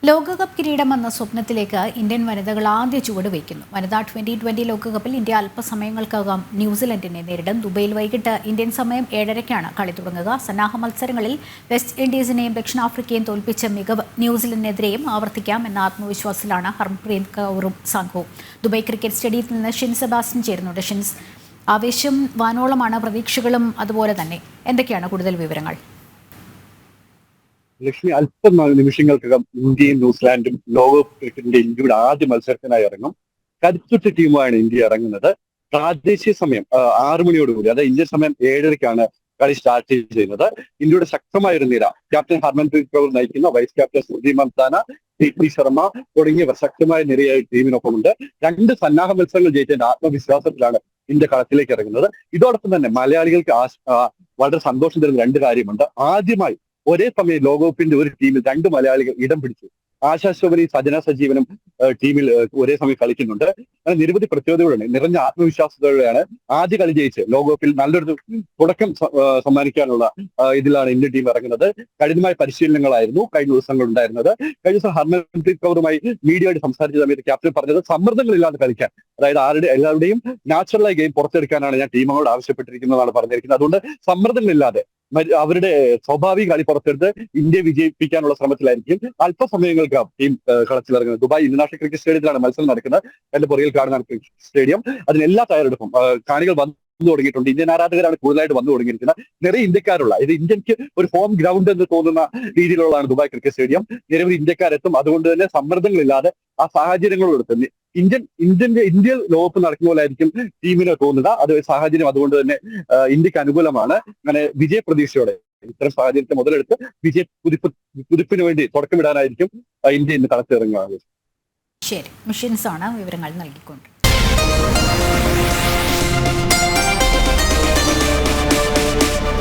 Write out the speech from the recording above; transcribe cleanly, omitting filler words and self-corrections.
ലോകകപ്പ് കിരീടമെന്ന സ്വപ്നത്തിലേക്ക് ഇന്ത്യൻ വനിതകൾ ആദ്യ ചുവട് വയ്ക്കുന്നു. വനിതാ 2020 ലോകകപ്പിൽ ഇന്ത്യ അല്പസമയങ്ങൾക്കകം ന്യൂസിലൻഡിനെ നേരിടും. ദുബൈയിൽ വൈകിട്ട് ഇന്ത്യൻ സമയം 7:30-ക്കാണ് കളി തുടങ്ങുക. സന്നാഹ മത്സരങ്ങളിൽ വെസ്റ്റ് ഇൻഡീസിനെയും ദക്ഷിണാഫ്രിക്കയും തോൽപ്പിച്ച മികവ് ന്യൂസിലൻഡിനെതിരെയും ആവർത്തിക്കാം എന്ന ആത്മവിശ്വാസത്തിലാണ് ഹർമൻപ്രീത് കൗറും സംഘവും. ദുബൈ ക്രിക്കറ്റ് സ്റ്റേഡിയത്തിൽ നിന്ന് ഷിൻ സെബാസ്റ്റ്യൻ ചേരുന്നുണ്ട്. ഷിൻസ്, ആവേശം വാനോളമാണ്, പ്രതീക്ഷകളും അതുപോലെ തന്നെ. എന്തൊക്കെയാണ് കൂടുതൽ വിവരങ്ങൾ? ലക്ഷ്മി, അല്പം നിമിഷങ്ങൾക്കകം ഇന്ത്യയും ന്യൂസിലാൻഡും ലോകകപ്പ് ക്രിക്കറ്റിന്റെ ഇന്ത്യയുടെ ആദ്യ മത്സരത്തിനായി ഇറങ്ങും. കരുത്തുറ്റ ടീമുമാണ് ഇന്ത്യ ഇറങ്ങുന്നത്. പ്രാദേശിക സമയം 6 മണിയോടുകൂടി, അതായത് ഇന്ത്യൻ സമയം 7:30-ക്കാണ് കളി സ്റ്റാർട്ട് ചെയ്യുന്നത്. ഇന്ത്യയുടെ ശക്തമായ ഒരു നിര, ക്യാപ്റ്റൻ ഹർമൻപ്രീത് കൗർ നയിക്കുന്ന വൈസ് ക്യാപ്റ്റൻ സ്മൃതി മന്ദാന, ദീപ്തി ശർമ്മ തുടങ്ങിയവർ ശക്തമായ നിരയായി ടീമിനൊപ്പമുണ്ട്. 2 സന്നാഹ മത്സരങ്ങൾ ജയിച്ചതിന്റെ ആത്മവിശ്വാസത്തിലാണ് ഇന്ത്യ കളത്തിലേക്ക് ഇറങ്ങുന്നത്. ഇതോടൊപ്പം തന്നെ മലയാളികൾക്ക് വളരെ സന്തോഷം തരുന്ന 2 കാര്യമുണ്ട്. ആദ്യമായി ഒരേ സമയം ലോകകപ്പിന്റെ ഒരു ടീമിൽ 2 മലയാളികൾ ഇടം പിടിച്ചു. ആശാ ശോഭനയും സജന സജീവനും ടീമിൽ ഒരേ സമയം കളിക്കുന്നുണ്ട്. അങ്ങനെ നിരവധി പ്രത്യേകതകളാണ്. നിറഞ്ഞ ആത്മവിശ്വാസത്തോടെയാണ് ആദ്യ കളി ജയിച്ച് ലോകകപ്പിൽ നല്ലൊരു തുടക്കം സമ്മാനിക്കാനുള്ള ഇതിലാണ് ഇന്ത്യൻ ടീം ഇറങ്ങുന്നത്. കഠിനമായ പരിശീലനങ്ങളായിരുന്നു കഴിഞ്ഞ ദിവസങ്ങൾ ഉണ്ടായിരുന്നത്. കഴിഞ്ഞ ദിവസം ഹർമൻപ്രീത് കൗറുമായി മീഡിയയോട് സംസാരിച്ച സമയത്ത് ക്യാപ്റ്റൻ പറഞ്ഞത് സമ്മർദ്ദങ്ങളില്ലാതെ കളിക്കാൻ, അതായത് എല്ലാവരുടെയും നാച്ചുറലായി ഗെയിം പുറത്തെടുക്കാനാണ് ഞാൻ ടീമിനോട് ആവശ്യപ്പെട്ടിരിക്കുന്നതാണ് പറഞ്ഞിരിക്കുന്നത്. അതുകൊണ്ട് സമ്മർദ്ദങ്ങളില്ലാതെ അവരുടെ സ്വാഭാവിക കളി പുറത്തെടുത്ത് ഇന്ത്യ വിജയിപ്പിക്കാനുള്ള ശ്രമത്തിലായിരിക്കും അല്പസമയങ്ങൾക്ക് ടീം കളത്തിലിറങ്ങുന്നത്. ദുബായ് ഇന്റർനാഷണൽ ക്രിക്കറ്റ് സ്റ്റേഡിയത്തിലാണ് മത്സരം നടക്കുന്നത്. എന്റെ പുറകിൽ കാണുന്ന ക്രിക്കറ്റ് സ്റ്റേഡിയം. അതിനെല്ലാ തയ്യാറെടുപ്പും കാണികൾ വന്നു തുടങ്ങിയിട്ടുണ്ട്. ഇന്ത്യൻ ആരാധകരാണ് കൂടുതലായിട്ട് വന്നു തുടങ്ങിയിരിക്കുന്നത്. നിറയെ ഇന്ത്യക്കാരുള്ള, ഇത് ഇന്ത്യക്ക് ഒരു ഹോം ഗ്രൗണ്ട് എന്ന് തോന്നുന്ന രീതിയിലുള്ളതാണ് ദുബായ് ക്രിക്കറ്റ് സ്റ്റേഡിയം. നിരവധി ഇന്ത്യക്കാരെത്തും. അതുകൊണ്ട് തന്നെ സമ്മർദ്ദങ്ങളില്ലാതെ ആ സാഹചര്യങ്ങളോട് ഇന്ത്യ ലോകകപ്പ് നടക്കുന്ന പോലെ ആയിരിക്കും ടീമിന് തോന്നുക. അത് സാഹചര്യം അതുകൊണ്ട് തന്നെ ഇന്ത്യക്ക് അനുകൂലമാണ്. അങ്ങനെ വിജയപ്രതീക്ഷയോടെ ഇത്തരം സാഹചര്യത്തെ മുതലെടുത്ത് കുതിപ്പിന് വേണ്ടി തുടക്കമിടാനായിരിക്കും ഇന്ത്യ ഇന്ന് കളത്തിറങ്ങുക. ശരി, മിഷൻസ് ആണ് വിവരങ്ങൾ നൽകിക്കൊണ്ട്.